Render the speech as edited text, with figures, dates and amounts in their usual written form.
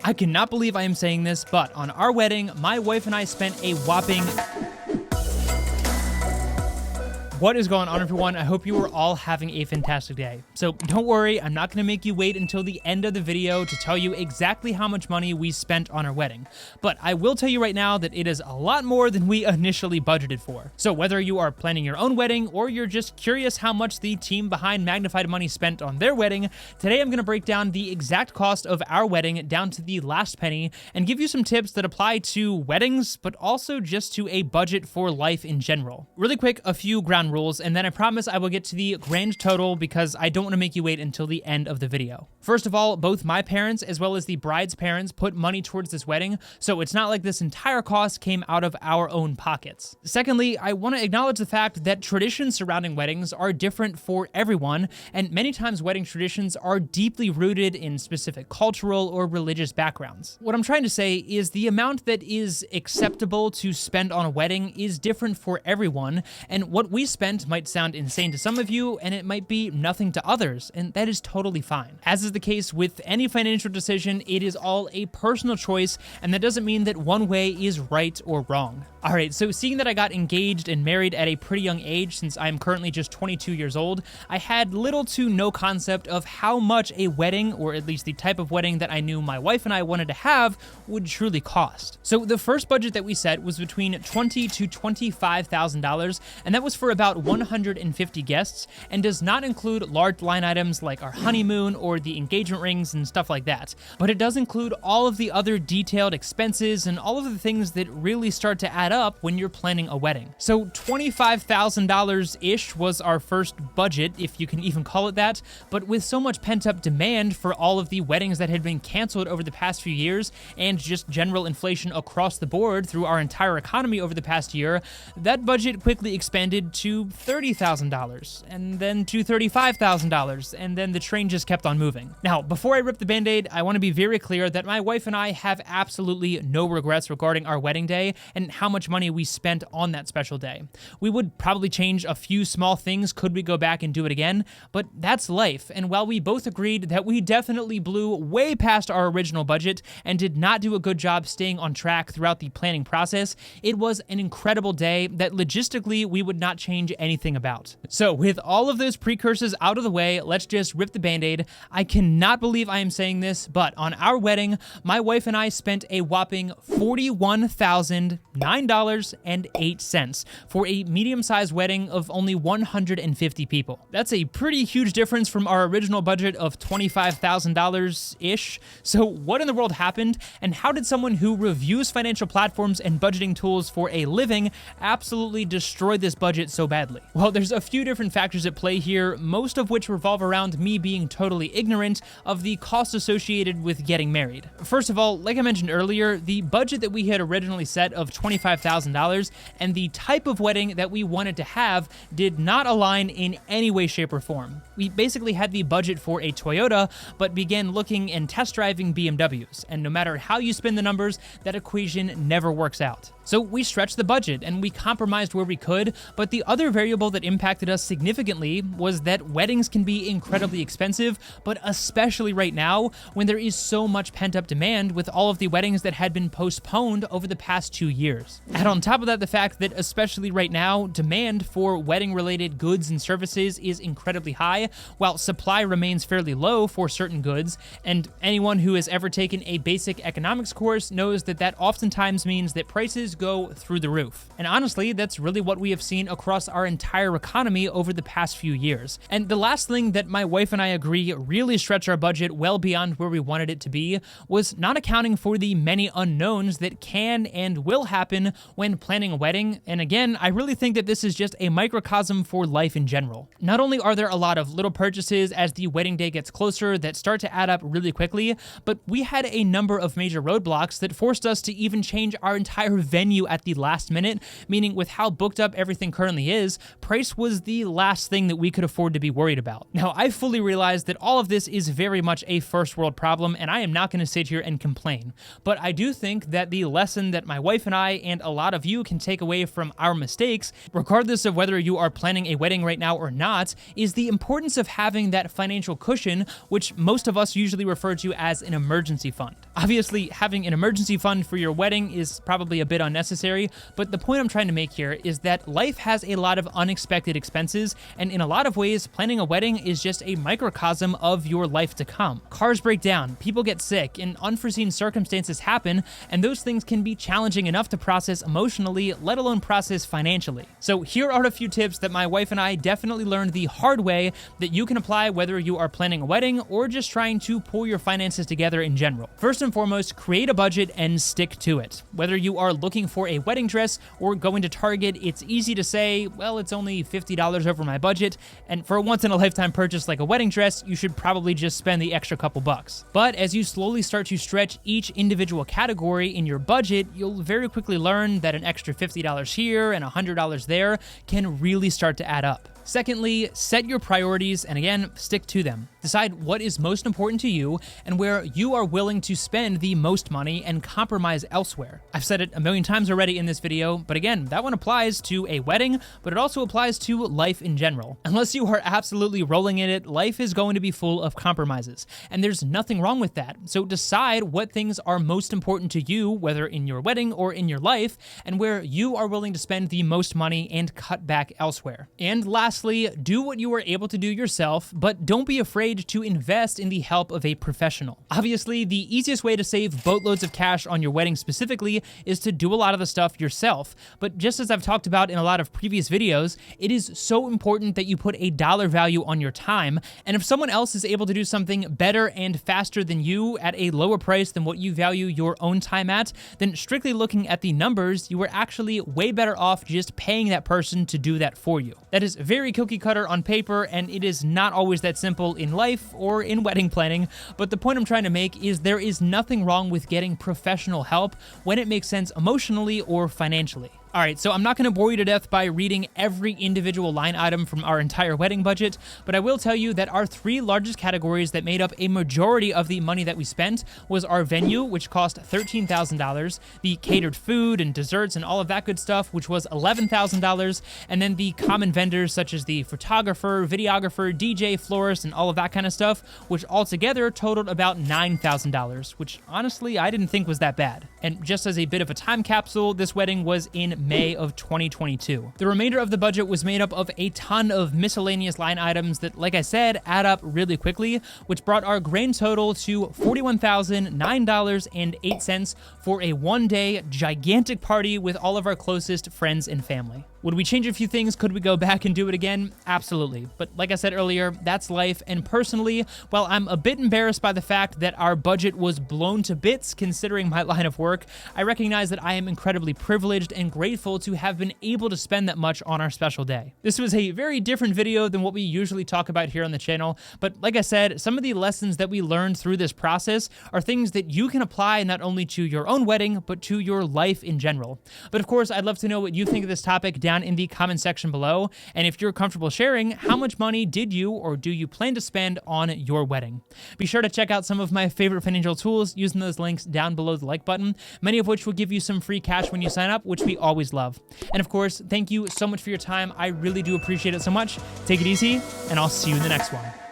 I cannot believe I am saying this, but on our wedding, my wife and I spent a whopping... What is going on, everyone? I hope you are all having a fantastic day. So don't worry, I'm not going to make you wait until the end of the video to tell you exactly how much money we spent on our wedding. But I will tell you right now that it is a lot more than we initially budgeted for. So whether you are planning your own wedding or you're just curious how much the team behind Magnified Money spent on their wedding, today I'm going to break down the exact cost of our wedding down to the last penny and give you some tips that apply to weddings, but also just to a budget for life in general. Really quick, a few ground rules, and then I promise I will get to the grand total because I don't want to make you wait until the end of the video. First of all, both my parents as well as the bride's parents put money towards this wedding, so it's not like this entire cost came out of our own pockets. Secondly, I want to acknowledge the fact that traditions surrounding weddings are different for everyone, and many times wedding traditions are deeply rooted in specific cultural or religious backgrounds. What I'm trying to say is the amount that is acceptable to spend on a wedding is different for everyone, and what we spent might sound insane to some of you, and it might be nothing to others, and that is totally fine. As is the case with any financial decision, it is all a personal choice, and that doesn't mean that one way is right or wrong. Alright, so seeing that I got engaged and married at a pretty young age, since I'm currently just 22 years old, I had little to no concept of how much a wedding, or at least the type of wedding that I knew my wife and I wanted to have, would truly cost. So the first budget that we set was between $20,000 to $25,000, and that was for about 150 guests, and does not include large line items like our honeymoon or the engagement rings and stuff like that. But it does include all of the other detailed expenses and all of the things that really start to add up when you're planning a wedding. So $25,000-ish was our first budget, if you can even call it that, but with so much pent-up demand for all of the weddings that had been canceled over the past few years, and just general inflation across the board through our entire economy over the past year, that budget quickly expanded to $30,000, and then to $35,000, and then the train just kept on moving. Now, before I rip the band-aid, I want to be very clear that my wife and I have absolutely no regrets regarding our wedding day and how much money we spent on that special day. We would probably change a few small things could we go back and do it again, but that's life, and while we both agreed that we definitely blew way past our original budget and did not do a good job staying on track throughout the planning process, it was an incredible day that logistically we would not change anything about. So with all of those precursors out of the way, let's just rip the band-aid. I cannot believe I am saying this, but on our wedding, my wife and I spent a whopping $41,009.08 for a medium-sized wedding of only 150 people. That's a pretty huge difference from our original budget of $25,000-ish. So what in the world happened, and how did someone who reviews financial platforms and budgeting tools for a living absolutely destroy this budget so badly? Well, there's a few different factors at play here, most of which revolve around me being totally ignorant of the cost associated with getting married. First of all, like I mentioned earlier, the budget that we had originally set of $25,000 and the type of wedding that we wanted to have did not align in any way, shape, or form. We basically had the budget for a Toyota, but began looking and test driving BMWs, and no matter how you spin the numbers, that equation never works out. So we stretched the budget and we compromised where we could, but the other variable that impacted us significantly was that weddings can be incredibly expensive, but especially right now when there is so much pent-up demand with all of the weddings that had been postponed over the past 2 years. Add on top of that the fact that especially right now, demand for wedding-related goods and services is incredibly high, while supply remains fairly low for certain goods, and anyone who has ever taken a basic economics course knows that that oftentimes means that prices go through the roof. And honestly, that's really what we have seen across our entire economy over the past few years. And the last thing that my wife and I agree really stretched our budget well beyond where we wanted it to be was not accounting for the many unknowns that can and will happen when planning a wedding. And again, I really think that this is just a microcosm for life in general. Not only are there a lot of little purchases as the wedding day gets closer that start to add up really quickly, but we had a number of major roadblocks that forced us to even change our entire venue at the last minute, meaning with how booked up everything currently is, price was the last thing that we could afford to be worried about. Now, I fully realize that all of this is very much a first world problem, and I am not going to sit here and complain. But I do think that the lesson that my wife and I and a lot of you can take away from our mistakes, regardless of whether you are planning a wedding right now or not, is the importance of having that financial cushion, which most of us usually refer to as an emergency fund. Obviously, having an emergency fund for your wedding is probably a bit unnecessary, but the point I'm trying to make here is that life has a lot of unexpected expenses, and in a lot of ways, planning a wedding is just a microcosm of your life to come. Cars break down, people get sick, and unforeseen circumstances happen, and those things can be challenging enough to process emotionally, let alone process financially. So here are a few tips that my wife and I definitely learned the hard way that you can apply whether you are planning a wedding or just trying to pull your finances together in general. First and foremost, create a budget and stick to it. Whether you are looking for a wedding dress or going to Target, it's easy to say, well, it's only $50 over my budget, and for a once-in-a-lifetime purchase like a wedding dress, you should probably just spend the extra couple bucks. But as you slowly start to stretch each individual category in your budget, you'll very quickly learn that an extra $50 here and $100 there can really start to add up. Secondly, set your priorities and again, stick to them. Decide what is most important to you and where you are willing to spend the most money and compromise elsewhere. I've said it a million times already in this video, but again, that one applies to a wedding, but it also applies to life in general. Unless you are absolutely rolling in it, life is going to be full of compromises, and there's nothing wrong with that. So decide what things are most important to you, whether in your wedding or in your life, and where you are willing to spend the most money and cut back elsewhere. And lastly, do what you are able to do yourself, but don't be afraid to invest in the help of a professional. Obviously, the easiest way to save boatloads of cash on your wedding specifically is to do a lot of the stuff yourself. But just as I've talked about in a lot of previous videos, it is so important that you put a dollar value on your time. And if someone else is able to do something better and faster than you at a lower price than what you value your own time at, then strictly looking at the numbers, you are actually way better off just paying that person to do that for you. That is very cookie cutter on paper, and it is not always that simple in life or in wedding planning, but the point I'm trying to make is there is nothing wrong with getting professional help when it makes sense emotionally or financially. All right, so I'm not going to bore you to death by reading every individual line item from our entire wedding budget, but I will tell you that our three largest categories that made up a majority of the money that we spent was our venue, which cost $13,000, the catered food and desserts and all of that good stuff, which was $11,000, and then the common vendors such as the photographer, videographer, DJ, florist, and all of that kind of stuff, which altogether totaled about $9,000, which honestly I didn't think was that bad. And just as a bit of a time capsule, this wedding was in May of 2022. The remainder of the budget was made up of a ton of miscellaneous line items that, like I said, add up really quickly, which brought our grand total to $41,009.08 for a one-day gigantic party with all of our closest friends and family. Would we change a few things? Could we go back and do it again? Absolutely. But like I said earlier, that's life. And personally, while I'm a bit embarrassed by the fact that our budget was blown to bits considering my line of work, I recognize that I am incredibly privileged and grateful to have been able to spend that much on our special day. This was a very different video than what we usually talk about here on the channel. But like I said, some of the lessons that we learned through this process are things that you can apply not only to your own wedding, but to your life in general. But of course, I'd love to know what you think of this topic down in the comment section below. And if you're comfortable sharing, how much money did you or do you plan to spend on your wedding? Be sure to check out some of my favorite financial tools using those links down below the like button, many of which will give you some free cash when you sign up, which we always love. And of course, thank you so much for your time. I really do appreciate it so much. Take it easy, and I'll see you in the next one.